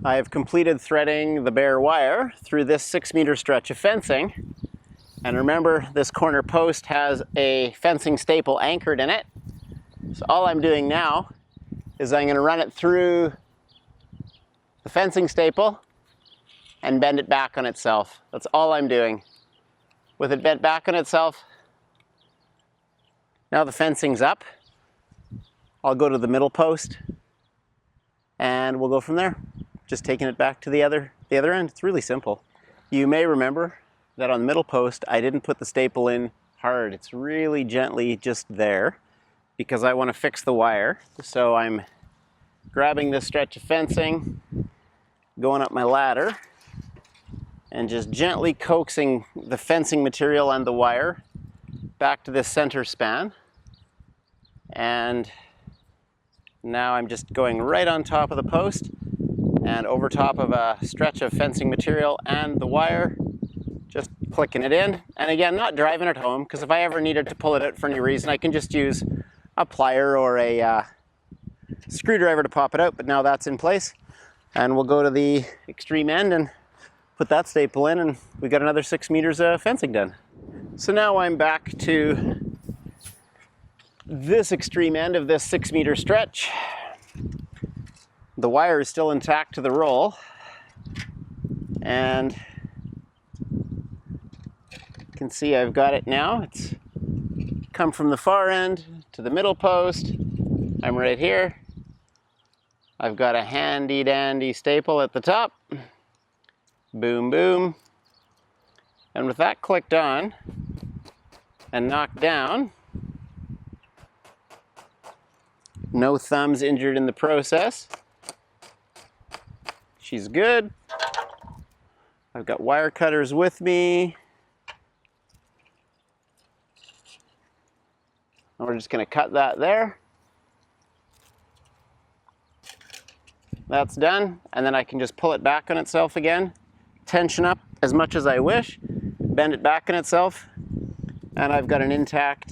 I have completed threading the bare wire through this 6-meter stretch of fencing. And remember, this corner post has a fencing staple anchored in it. So all I'm doing now is I'm going to run it through the fencing staple and bend it back on itself. That's all I'm doing. With it bent back on itself, now the fencing's up. I'll go to the middle post and we'll go from there. Just taking it back to the other end. It's really simple. You may remember that on the middle post, I didn't put the staple in hard. It's really gently just there because I want to fix the wire. So I'm grabbing this stretch of fencing, going up my ladder, and just gently coaxing the fencing material and the wire back to this center span. And now I'm just going right on top of the post and over top of a stretch of fencing material and the wire, just clicking it in. And again, not driving it home, because if I ever needed to pull it out for any reason, I can just use a plier or a screwdriver to pop it out, but now that's in place. And we'll go to the extreme end and put that staple in, and we got another 6 meters of fencing done. So now I'm back to this extreme end of this 6-meter stretch. The wire is still intact to the roll, and you can see I've got it now. It's come from the far end to the middle post. I'm right here. I've got a handy dandy staple at the top. Boom, boom. And with that clicked on and knocked down, no thumbs injured in the process. She's good. I've got wire cutters with me. And we're just going to cut that there. That's done. And then I can just pull it back on itself again, tension up as much as I wish, bend it back on itself, and I've got an intact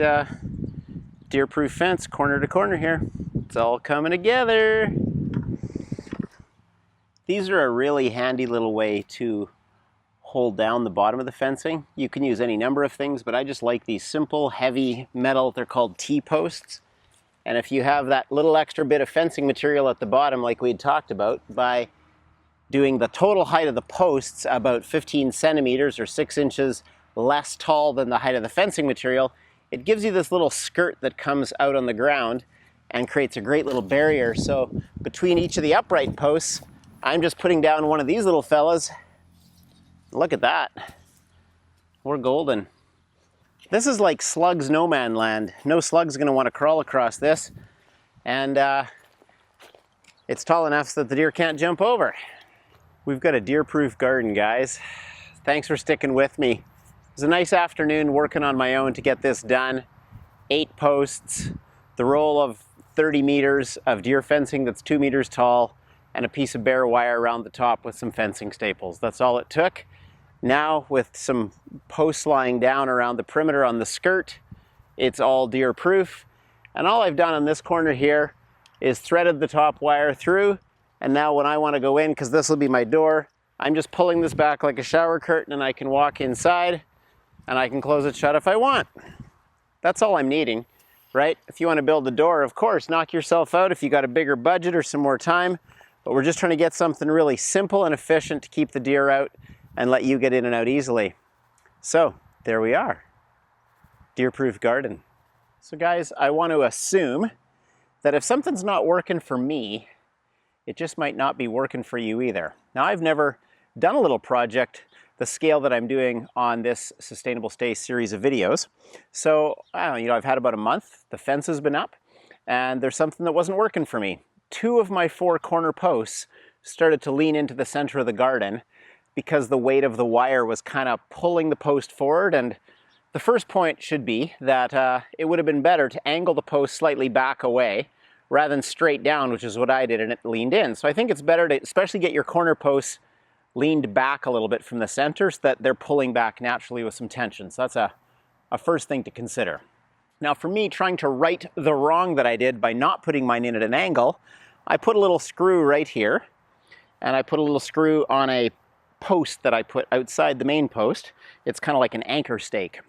deer-proof fence corner to corner here. It's all coming together. These are a really handy little way to hold down the bottom of the fencing. You can use any number of things, but I just like these simple, heavy metal, they're called T-posts. And if you have that little extra bit of fencing material at the bottom, like we had talked about, by doing the total height of the posts about 15 centimeters or 6 inches less tall than the height of the fencing material, it gives you this little skirt that comes out on the ground and creates a great little barrier. So between each of the upright posts, I'm just putting down one of these little fellas. Look at that. We're golden. This is like slugs no man land. No slug's gonna want to crawl across this. And it's tall enough so that the deer can't jump over. We've got a deer-proof garden, guys. Thanks for sticking with me. It was a nice afternoon working on my own to get this done. 8 posts, the roll of 30 meters of deer fencing that's 2 meters tall, and a piece of bare wire around the top with some fencing staples. That's all it took. Now, with some posts lying down around the perimeter on the skirt, it's all deer-proof. And all I've done on this corner here is threaded the top wire through, and now when I want to go in, because this will be my door, I'm just pulling this back like a shower curtain, and I can walk inside, and I can close it shut if I want. That's all I'm needing, right? If you want to build a door, of course, knock yourself out if you got a bigger budget or some more time. But we're just trying to get something really simple and efficient to keep the deer out and let you get in and out easily. So there we are, deer-proof garden. So guys, I want to assume that if something's not working for me, it just might not be working for you either. Now, I've never done a little project the scale that I'm doing on this Sustainable Stace series of videos. So, I've had about a month, the fence has been up, and there's something that wasn't working for me. 2 of my 4 corner posts started to lean into the center of the garden because the weight of the wire was kind of pulling the post forward. And the first point should be that it would have been better to angle the post slightly back away rather than straight down, which is what I did, and it leaned in. So I think it's better to especially get your corner posts leaned back a little bit from the center so that they're pulling back naturally with some tension. So that's a first thing to consider. Now for me, trying to right the wrong that I did by not putting mine in at an angle, I put a little screw right here, and I put a little screw on a post that I put outside the main post. It's kind of like an anchor stake.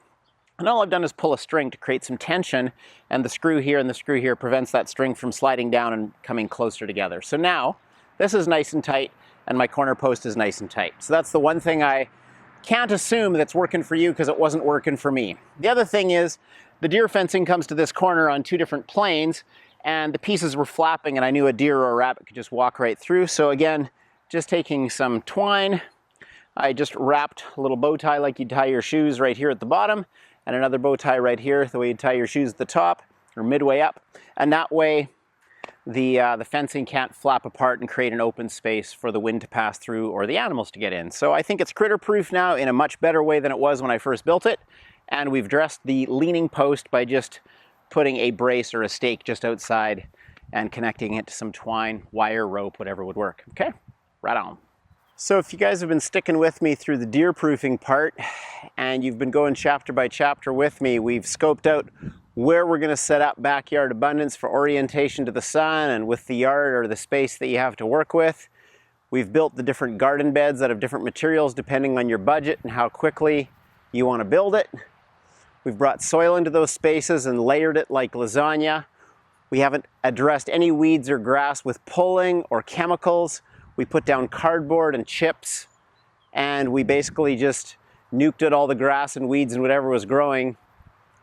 And all I've done is pull a string to create some tension, and the screw here and the screw here prevents that string from sliding down and coming closer together. So now this is nice and tight, and my corner post is nice and tight. So that's the one thing I can't assume that's working for you, because it wasn't working for me. The other thing is the deer fencing comes to this corner on 2 different planes, and the pieces were flapping, and I knew a deer or a rabbit could just walk right through. So again, just taking some twine, I just wrapped a little bow tie like you'd tie your shoes right here at the bottom, and another bow tie right here, the way you tie your shoes at the top, or midway up. And that way, the fencing can't flap apart and create an open space for the wind to pass through or the animals to get in. So I think it's critter-proof now in a much better way than it was when I first built it. And we've dressed the leaning post by just putting a brace or a stake just outside and connecting it to some twine, wire, rope, whatever would work. Okay, right on. So if you guys have been sticking with me through the deer proofing part, and you've been going chapter by chapter with me, we've scoped out where we're going to set up backyard abundance for orientation to the sun and with the yard or the space that you have to work with. We've built the different garden beds out of different materials depending on your budget and how quickly you want to build it. We've brought soil into those spaces and layered it like lasagna. We haven't addressed any weeds or grass with pulling or chemicals. We put down cardboard and chips, and we basically just nuked out all the grass and weeds and whatever was growing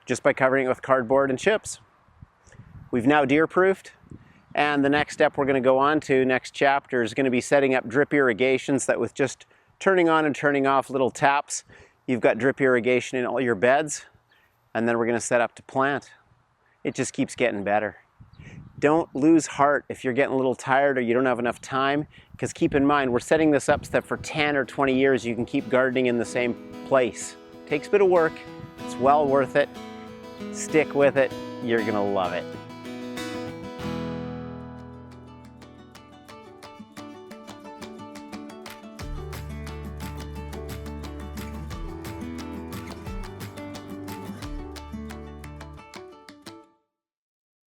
just by covering it with cardboard and chips. We've now deer-proofed, and the next step we're going to go on to, next chapter, is going to be setting up drip irrigations that with just turning on and turning off little taps, you've got drip irrigation in all your beds, and then we're going to set up to plant. It just keeps getting better. Don't lose heart if you're getting a little tired or you don't have enough time, because keep in mind, we're setting this up so that for 10 or 20 years you can keep gardening in the same place. It takes a bit of work, it's well worth it. Stick with it, you're gonna love it.